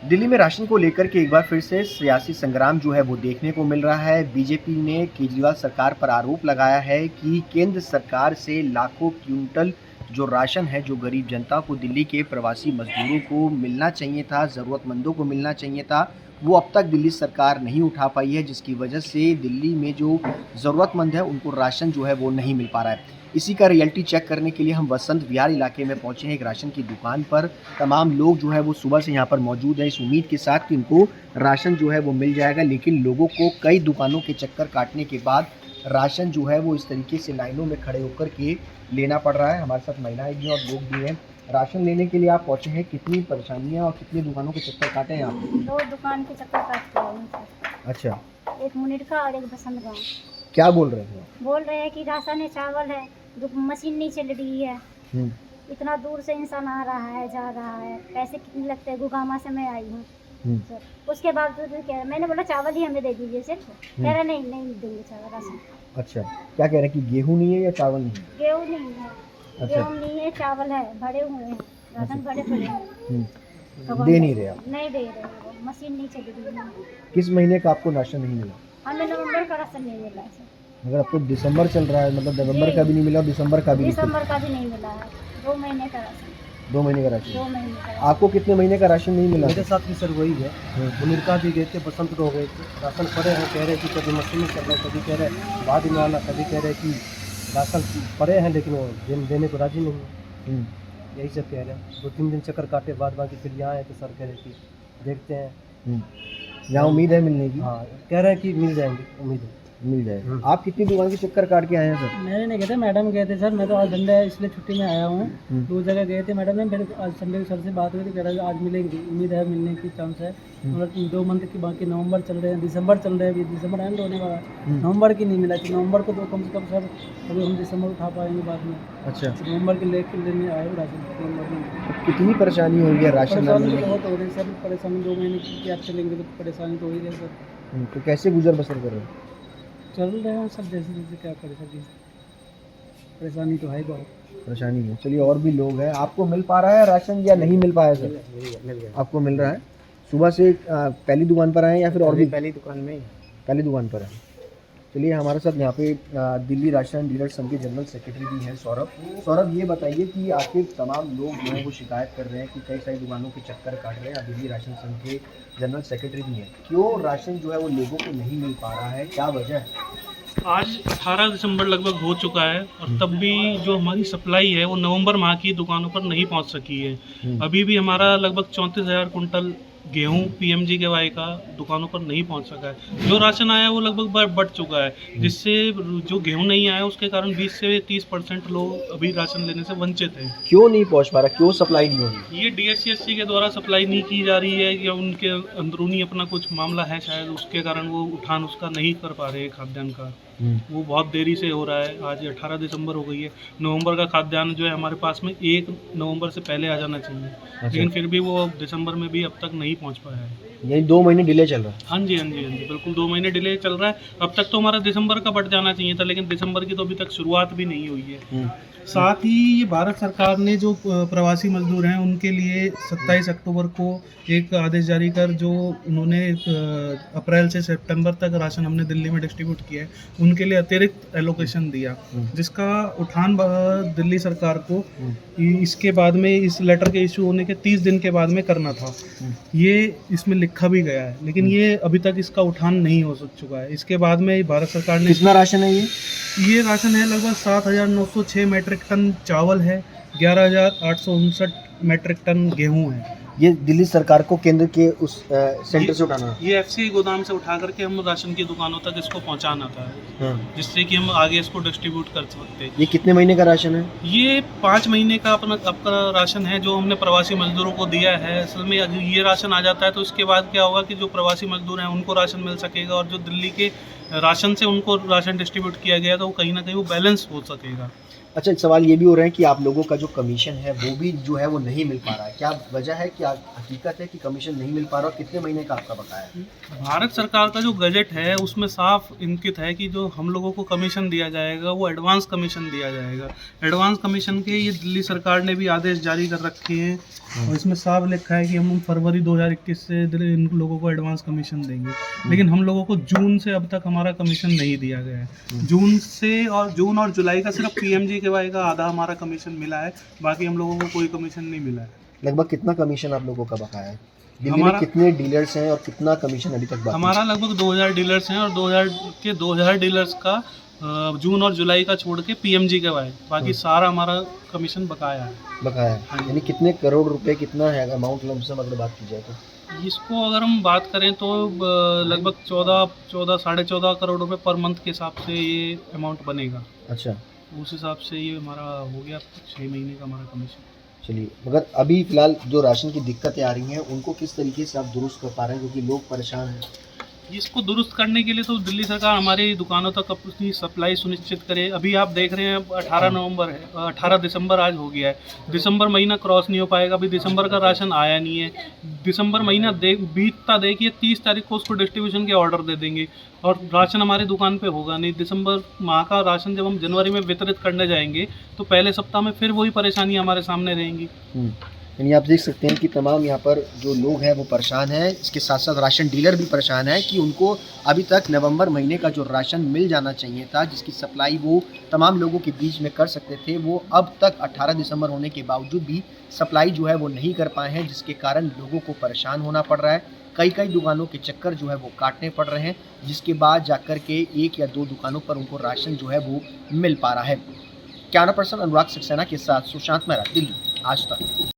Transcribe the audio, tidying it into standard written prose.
दिल्ली में राशन को लेकर के एक बार फिर से सियासी संग्राम जो है वो देखने को मिल रहा है। बीजेपी ने केजरीवाल सरकार पर आरोप लगाया है कि केंद्र सरकार से लाखों क्विंटल जो राशन है, जो गरीब जनता को, दिल्ली के प्रवासी मजदूरों को मिलना चाहिए था, ज़रूरतमंदों को मिलना चाहिए था, वो अब तक दिल्ली सरकार नहीं उठा पाई है, जिसकी वजह से दिल्ली में जो ज़रूरतमंद है उनको राशन जो है वो नहीं मिल पा रहा है। इसी का रियलिटी चेक करने के लिए हम वसंत विहार इलाके में पहुंचे हैं, एक राशन की दुकान पर। तमाम लोग जो है वो सुबह से यहाँ पर मौजूद हैं इस उम्मीद के साथ कि उनको राशन जो है वो मिल जाएगा, लेकिन लोगों को कई दुकानों के चक्कर काटने के बाद राशन जो है वो इस तरीके से लाइनों में खड़े होकर के लेना पड़ रहा है। हमारे साथ महिलाएं भी और लोग भी हैं। राशन लेने के लिए आप पहुँचे हैं, कितनी परेशानियाँ और कितनी दुकानों के चक्कर काटे हैं आप? 2 दुकान के चक्कर काटते हैं। अच्छा, एक मुनिर का और एक बसंत गाँव। क्या बोल रहे हैं? बोल रहे हैं कि राशन है, चावल है, मशीन नहीं चल रही है। इतना दूर से इंसान आ रहा है, जा रहा है, पैसे कितने लगते हैं? गुगामा से मैं आई हूँ। उसके बावजूद भी कह रहे, मैंने बोला चावल ही हमें दे दीजिए सिर्फ। कह रहे नहीं देंगे चावल, राशन। अच्छा, क्या कह रहे हैं कि गेहूँ नहीं है या चावल नहीं है? गेहूँ नहीं है। अच्छा। गेहूँ नहीं है, चावल है, भरे हुए हैं, राशन भरे पड़े हैं। दे नहीं रहे आप? नहीं दे रहे, वो मशीन नहीं चल रही है। किस महीने का आपको राशन नहीं मिला? हमें नवंबर का राशन नहीं मिला है। अगर आपको दिसंबर चल रहा है, मतलब नवंबर का भी नहीं मिला, दिसंबर का भी नहीं मिला है। 2 महीने का राशन। 2 महीने का राशन। 2 महीने का। आपको कितने महीने का राशन नहीं मिला? मेरे साथ भी सर वही है। मुनिर का भी गए थे, बसंत को गए थे, राशन पड़े हैं, कह रहे हैं कि कभी मशीन में चल रहा है, कभी कह रहे हैं बाद में आना, कभी कह रहे हैं कि राशन पड़े हैं लेकिन वो देने को राजी नहीं है। यही सब कह रहे हैं। 2-3 दिन चक्कर काटे बाद बाकी फिर यहाँ आए तो सर कह रहे कि देखते हैं। यहाँ उम्मीद है मिलने की? हाँ, कह रहे हैं कि मिल जाएंगे, उम्मीद है मिल जाएगा। आप कितनी दुकान के चक्कर काट के आए हैं सर? मैंने नहीं गए थे, मैडम गए थे सर। मैं तो आज संडे है इसलिए छुट्टी में आया हूँ। 2 जगह गए थे मैडम ने, फिर आज संडे सर से बात हुई थी, कह रहा है आज मिलेगी, उम्मीद है मिलने की चांस है। मतलब 2 मंथ की बाकी नवंबर चल रहे हैं, दिसंबर चल रहे हैं, अभी दिसंबर एंड होने वाला है। नवंबर की नहीं मिला कि नवंबर को तो कम से कम सर अभी हम दिसंबर उठा पाएंगे बाद में। अच्छा, नवंबर के लेने आए राशन नवंबर में। कितनी परेशानी होगी राशन? परेशानी तो बहुत हो रही है सर, परेशानी 2 महीने की क्या चलेंगे तो परेशानी तो हो ही रही है सर। तो कैसे गुजर बसर कर रहे हैं? चल रहे हैं सब जैसे जैसे, क्या कर सकें, परेशानी तो है बहुत। परेशानी है। चलिए, और भी लोग हैं। आपको मिल पा रहा है राशन या नहीं मिल पाया सर? मिल गया। आपको मिल रहा है? सुबह से पहली दुकान पर आए या फिर और भी? पहली दुकान में। पहली दुकान पर है। चलिए, हमारे साथ यहाँ पे दिल्ली राशन डीलर संघ के जनरल सेक्रेटरी भी हैं सौरभ। सौरभ, ये बताइए कि आखिर तमाम लोग जो हैं वो शिकायत कर रहे हैं कि कई सारी दुकानों के चक्कर काट रहे हैं। दिल्ली राशन संघ के जनरल सेक्रेटरी भी हैं। क्यों राशन जो है वो लोगों को नहीं मिल पा रहा है, क्या वजह है? आज 18 दिसंबर लगभग हो चुका है और तब भी जो हमारी सप्लाई है वो नवंबर माह की दुकानों पर नहीं पहुंच सकी है। अभी भी हमारा लगभग 34,000 कुंटल गेहूं PMGKY का दुकानों पर नहीं पहुंच सका है। जो राशन आया वो लगभग बढ़ चुका है, जिससे जो गेहूं नहीं आया उसके कारण 20 से 30% लोग अभी राशन लेने से वंचित हैं। क्यों नहीं पहुँच पा रहा, क्यों सप्लाई नहीं हो रही? ये DSCSC के द्वारा सप्लाई नहीं की जा रही है या उनके अंदरूनी अपना कुछ मामला है शायद, उसके कारण वो उठान उसका नहीं कर पा रहे हैं खाद्यान्न का। वो बहुत देरी से हो रहा है। आज 18 दिसंबर हो गई है। नवंबर का खाद्यान्न जो है हमारे पास में 1 नवंबर से पहले आ जाना चाहिए। लेकिन फिर भी वो दिसंबर में भी अब तक नहीं पहुंच पाया है। यही 2 महीने डिले चल रहा है? हाँ जी, बिल्कुल 2 महीने डिले चल रहा है। अब तक तो हमारा दिसंबर का बढ़ जाना चाहिए था, लेकिन दिसंबर की तो अभी तक शुरुआत भी नहीं हुई है। साथ ही ये भारत सरकार ने जो प्रवासी मजदूर हैं उनके लिए 27 अक्टूबर को एक आदेश जारी कर, जो उन्होंने अप्रैल से सितंबर तक राशन हमने दिल्ली में डिस्ट्रीब्यूट किया है, उनके लिए अतिरिक्त एलोकेशन दिया, जिसका उठान दिल्ली सरकार को इसके बाद में, इस लेटर के इशू होने के 30 दिन के बाद में करना था। ये इसमें लिखा भी गया है, लेकिन ये अभी तक इसका उठान नहीं हो चुका है। इसके बाद में भारत सरकार ने, कितना राशन है ये राशन है लगभग 7,906 मैट्रिक टन चावल है, 11,859 मैट्रिक टन गेहूं है। ये दिल्ली सरकार को केंद्र के उस सेंटर से उठाना है? ये FCI गोदाम से उठा करके हम राशन की दुकानों तक इसको पहुंचाना था, जिससे कि हम आगे इसको डिस्ट्रीब्यूट कर सकते। ये कितने महीने का राशन है? ये 5 महीने का आपका राशन है जो हमने प्रवासी मजदूरों को दिया है। असल में अगर ये राशन आ जाता है तो इसके बाद क्या होगा कि जो प्रवासी मजदूर हैं उनको राशन मिल सकेगा, और जो दिल्ली के राशन से उनको राशन डिस्ट्रीब्यूट किया गया तो वो कहीं ना कहीं वो बैलेंस हो सकेगा। अच्छा, सवाल ये भी हो रहे हैं कि आप लोगों का जो कमीशन है वो भी जो है वो नहीं मिल पा रहा है, क्या वजह है, क्या हकीकत है कि कमीशन नहीं मिल पा रहा और कितने महीने का आपका बकाया है? भारत सरकार का जो बजट है उसमें साफ इंगित है कि जो हम लोगों को कमीशन दिया जाएगा वो एडवांस कमीशन दिया जाएगा। एडवांस कमीशन के ये दिल्ली सरकार ने भी आदेश जारी कर रखे हैं और इसमें साफ लिखा है कि हम फरवरी 2021 से इन लोगों को एडवांस कमीशन देंगे, लेकिन हम लोगों को जून से अब तक हमारा कमीशन नहीं दिया गया है। जून और जुलाई का सिर्फ PMGKY का आधा हमारा कमीशन मिला है, बाकी हम लोगों को कोई कमीशन नहीं मिला है। लगभग कितना कमीशन आप लोगों का बकाया है? दिल्ली में हमारा- कितने डीलर्स हैं और कितना कमीशन अभी तक बाकी है? हमारा लगभग 2000 डीलर्स हैं और 2000 डीलर्स का जून और जुलाई का छोड़ के PMGKY, बाकी सारा हमारा कमीशन बकाया है। बकाया है, यानी कितने करोड़ रुपए, कितना है अमाउंट लमसम अगर बात की जाए तो? इसको अगर हम बात करें तो लगभग 14 साढ़े 14 करोड़ रुपए पर मंथ के हिसाब से ये अमाउंट बनेगा। अच्छा, उस हिसाब से ये हमारा हो गया 6 महीने का हमारा कमीशन। चलिए, मगर अभी फिलहाल जो राशन की दिक्कतें आ रही हैं उनको किस तरीके से आप दुरुस्त कर पा रहे हैं, क्योंकि लोग परेशान हैं? इसको दुरुस्त करने के लिए तो दिल्ली सरकार हमारी दुकानों तक अपनी सप्लाई सुनिश्चित करे। अभी आप देख रहे हैं 18 नवंबर है, 18 दिसंबर आज हो गया है। दिसंबर महीना क्रॉस नहीं हो पाएगा, अभी दिसंबर का राशन आया नहीं है। दिसंबर महीना बीतता देखिए 30 तारीख को उसको डिस्ट्रीब्यूशन के ऑर्डर दे देंगे और राशन हमारी दुकान पे होगा नहीं। दिसंबर माह का राशन जब हम जनवरी में वितरित करने जाएंगे तो पहले सप्ताह में फिर वही परेशानी हमारे सामने रहेंगी। यानी आप देख सकते हैं कि तमाम यहाँ पर जो लोग हैं वो परेशान हैं, इसके साथ साथ राशन डीलर भी परेशान है कि उनको अभी तक नवंबर महीने का जो राशन मिल जाना चाहिए था, जिसकी सप्लाई वो तमाम लोगों के बीच में कर सकते थे, वो अब तक 18 दिसंबर होने के बावजूद भी सप्लाई जो है वो नहीं कर पाए हैं, जिसके कारण लोगों को परेशान होना पड़ रहा है। कई दुकानों के चक्कर जो है वो काटने पड़ रहे हैं, जिसके बाद जाकर के 1 या 2 दुकानों पर उनको राशन जो है वो मिल पा रहा है। कैमरा पर्सन अनुराग सक्सेना के साथ सुशांत मेहरा, दिल्ली, आज तक।